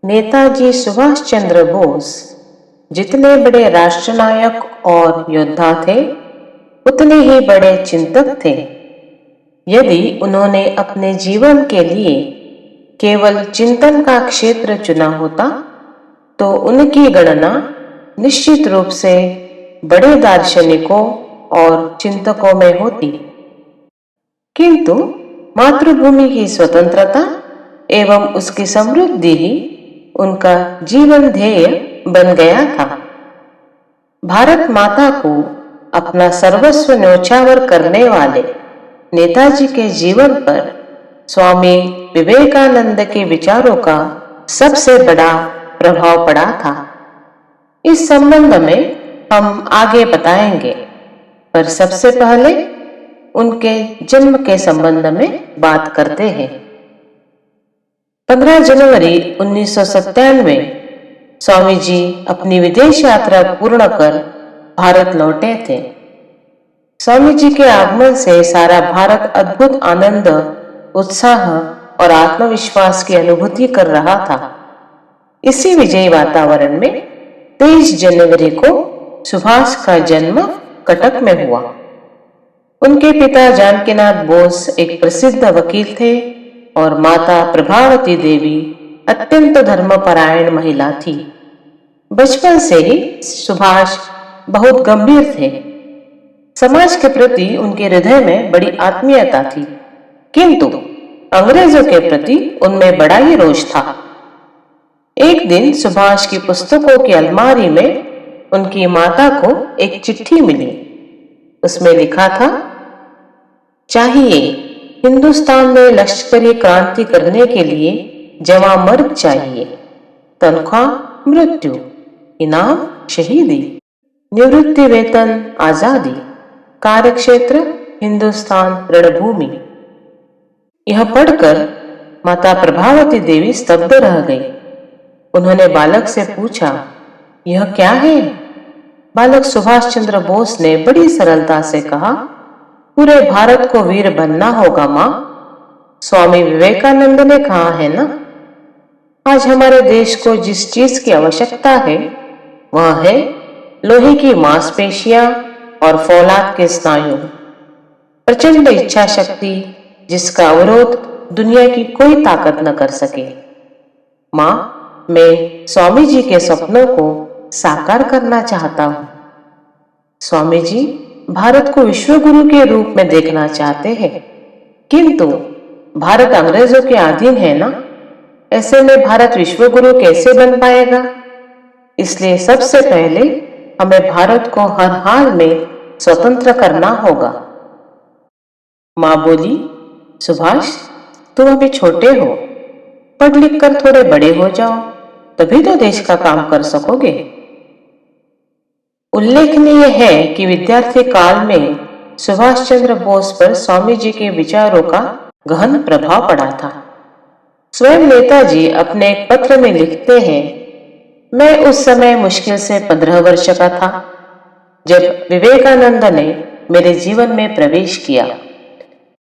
नेताजी सुभाष चंद्र बोस जितने बड़े राष्ट्रनायक और योद्धा थे, उतने ही बड़े चिंतक थे। यदि उन्होंने अपने जीवन के लिए केवल चिंतन का क्षेत्र चुना होता, तो उनकी गणना निश्चित रूप से बड़े दार्शनिकों और चिंतकों में होती। किंतु मातृभूमि की स्वतंत्रता एवं उसकी समृद्धि ही उनका जीवन ध्येय बन गया था। भारत माता को अपना सर्वस्व न्योछावर करने वाले नेताजी के जीवन पर स्वामी विवेकानंद के विचारों का सबसे बड़ा प्रभाव पड़ा था। इस संबंध में हम आगे बताएंगे, पर सबसे पहले उनके जन्म के संबंध में बात करते हैं। 15 जनवरी 1997 स्वामी जी अपनी विदेश यात्रा पूर्ण कर भारत लौटे थे। स्वामी जी के आगमन से सारा भारत अद्भुत आनंद, उत्साह और आत्मविश्वास की अनुभूति कर रहा था। इसी विजयी वातावरण में 23 जनवरी को सुभाष का जन्म कटक में हुआ। उनके पिता जानकीनाथ बोस एक प्रसिद्ध वकील थे और माता प्रभावती देवी अत्यंत धर्मपरायण महिला थी। बचपन से ही सुभाष बहुत गंभीर थे। समाज के प्रति उनके हृदय में बड़ी आत्मीयता थी, किंतु अंग्रेजों के प्रति उनमें बड़ा ही रोष था। एक दिन सुभाष की पुस्तकों की अलमारी में उनकी माता को एक चिट्ठी मिली। उसमें लिखा था, चाहिए हिंदुस्तान में लश्करी क्रांति करने के लिए जवां मर्द चाहिए, तनख्वाह मृत्यु, इनाम शहीदी, निवृत्ति वेतन आजादी, कार्यक्षेत्र हिंदुस्तान रणभूमि। यह पढ़कर माता प्रभावती देवी स्तब्ध रह गई। उन्होंने बालक से पूछा, यह क्या है? बालक सुभाष चंद्र बोस ने बड़ी सरलता से कहा, पूरे भारत को वीर बनना होगा मां। स्वामी विवेकानंद ने कहा है ना, आज हमारे देश को जिस चीज की आवश्यकता है वह है लोहे की मांसपेशियां और फौलाद के स्नायु, प्रचंड इच्छा शक्ति जिसका अवरोध दुनिया की कोई ताकत न कर सके। मां, मैं स्वामी जी के सपनों को साकार करना चाहता हूं। स्वामी जी भारत को विश्व गुरु के रूप में देखना चाहते हैं, किंतु भारत अंग्रेजों के अधीन है ना, ऐसे में भारत विश्व गुरु कैसे बन पाएगा? इसलिए सबसे पहले हमें भारत को हर हाल में स्वतंत्र करना होगा। मां बोली, सुभाष तुम अभी छोटे हो, पढ़ लिख कर थोड़े बड़े हो जाओ, तभी तो देश का काम कर सकोगे। उल्लेखनीय है कि विद्यार्थी काल में सुभाष चंद्र बोस पर स्वामी जी के विचारों का गहन प्रभाव पड़ा था। स्वयं नेताजी अपने एक पत्र में लिखते हैं, मैं उस समय मुश्किल से 15 वर्ष का था जब विवेकानंद ने मेरे जीवन में प्रवेश किया।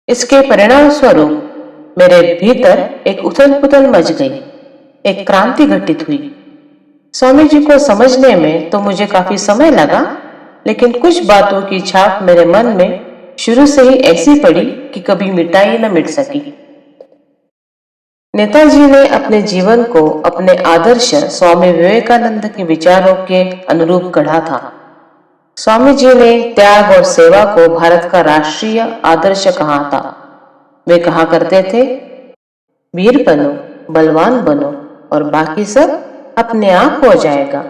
इसके परिणाम स्वरूप मेरे भीतर एक उथल पुथल मच गई, एक क्रांति घटित हुई। स्वामी जी को समझने में तो मुझे काफी समय लगा, लेकिन कुछ बातों की छाप मेरे मन में शुरू से ही ऐसी पड़ी कि कभी मिटाई न मिट सकी। नेताजी ने अपने जीवन को अपने आदर्श स्वामी विवेकानंद के विचारों के अनुरूप गढ़ा था। स्वामी जी ने त्याग और सेवा को भारत का राष्ट्रीय आदर्श कहा था। वे कहा करते थे, वीर बनो, बलवान बनो और बाकी सब अपने आप हो जाएगा।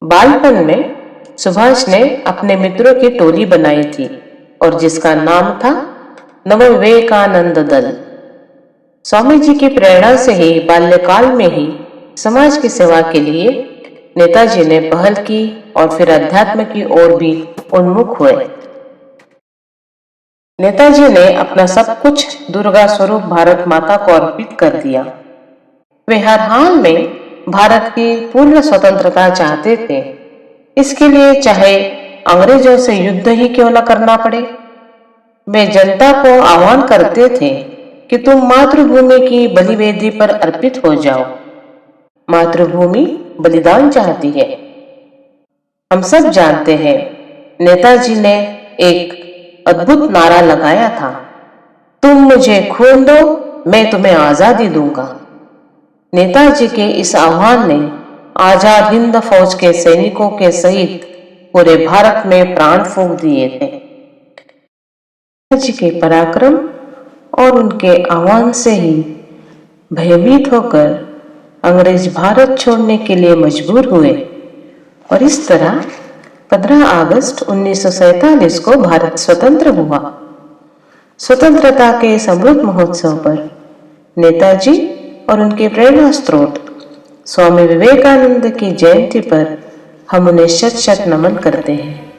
बालपन में सुभाष ने अपने मित्रों की टोली बनाई थी और जिसका नाम था नव विवेकानंद दल। स्वामी जी की प्रेरणा से ही बाल्यकाल में ही समाज की सेवा के लिए नेताजी ने पहल की और फिर अध्यात्म की ओर भी उन्मुख हुए। नेताजी ने अपना सब कुछ दुर्गा स्वरूप भारत माता को अर्पित कर दिया। वे हर हाल में भारत की पूर्ण स्वतंत्रता चाहते थे। इसके लिए चाहे अंग्रेजों से युद्ध ही क्यों न करना पड़े। वे जनता को आह्वान करते थे कि तुम मातृभूमि की बलिवेदी पर अर्पित हो जाओ। मातृभूमि बलिदान चाहती है। हम सब जानते हैं, नेताजी ने एक अद्भुत नारा लगाया था, तुम मुझे खून दो, मैं तुम्हें आजादी दूंगा। नेताजी के इस आह्वान ने आजाद हिंद फौज के सैनिकों के सहित पूरे भारत में प्राण फूंक दिए थे। नेताजी के पराक्रम और उनके आह्वान से ही भयभीत होकर अंग्रेज भारत छोड़ने के लिए मजबूर हुए और इस तरह 15 अगस्त 1947 को भारत स्वतंत्र हुआ। स्वतंत्रता के इस अमृत महोत्सव पर नेताजी और उनके प्रेरणा स्रोत स्वामी विवेकानंद की जयंती पर हम उन्हें शत शत नमन करते हैं।